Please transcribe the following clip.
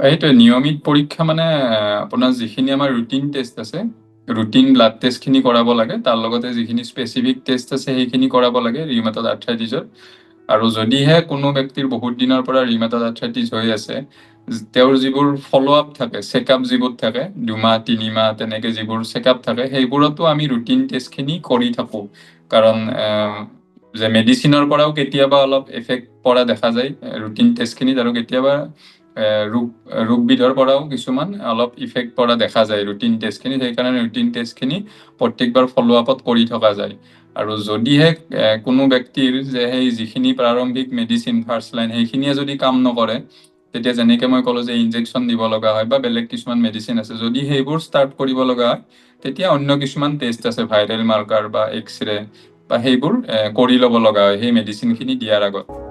এইটোৱে নিয়মিত পৰীক্ষা মানে আপোনাৰ যিখিনি আমাৰ ৰুটিন টেষ্ট আছে, ৰুটিন ব্লাড টেষ্টখিনি কৰাব লাগে। তাৰ লগতে যিখিনি স্পেচিফিক টেষ্ট আছে সেইখিনি কৰাব লাগে ৰিউমেটইড আৰ্থ্ৰাইটিছৰ। আৰু যদিহে কোনো ব্যক্তিৰ বহুত দিনৰ পৰা ৰিউমেটইড আৰ্থ্ৰাইটিছ হৈ আছে, তেওঁৰ যিবোৰ ফ'ল' আপ থাকে, চেকআপ যিবোৰ থাকে 2 মাহ 3 মাহ তেনেকে যিবোৰ চেকআপ থাকে, সেইবোৰতো আমি ৰুটিন টেষ্টখিনি কৰি থাকোঁ। কাৰণ যে মেডিচিনৰ পৰাও কেতিয়াবা অলপ এফেক্ট পৰা দেখা যায় ৰুটিন টেষ্টখিনিত, আৰু কেতিয়াবা ৰোগবিধৰ পৰাও কিছুমান অলপ ইফেক্ট পৰা দেখা যায় ৰুটিন টেষ্টখিনিত। সেইকাৰণে ৰুটিন টেষ্টখিনি প্ৰত্যেকবাৰ ফ'ল' আপত কৰি থকা যায়। আৰু যদিহে কোনো ব্যক্তিৰ যে সেই যিখিনি প্ৰাৰম্ভিক মেডিচিন ফাৰ্ষ্ট লাইন সেইখিনিয়ে যদি কাম নকৰে, তেতিয়া যেনেকৈ মই ক'লোঁ যে ইনজেকশ্যন দিব লগা হয় বা বেলেগ কিছুমান মেডিচিন আছে, যদি সেইবোৰ ষ্টাৰ্ট কৰিব লগা হয়, তেতিয়া অন্য কিছুমান টেষ্ট আছে ভাইৰেল মাৰ্কাৰ বা এক্সৰে বা সেইবোৰ কৰি ল'ব লগা হয় সেই মেডিচিনখিনি দিয়াৰ আগত।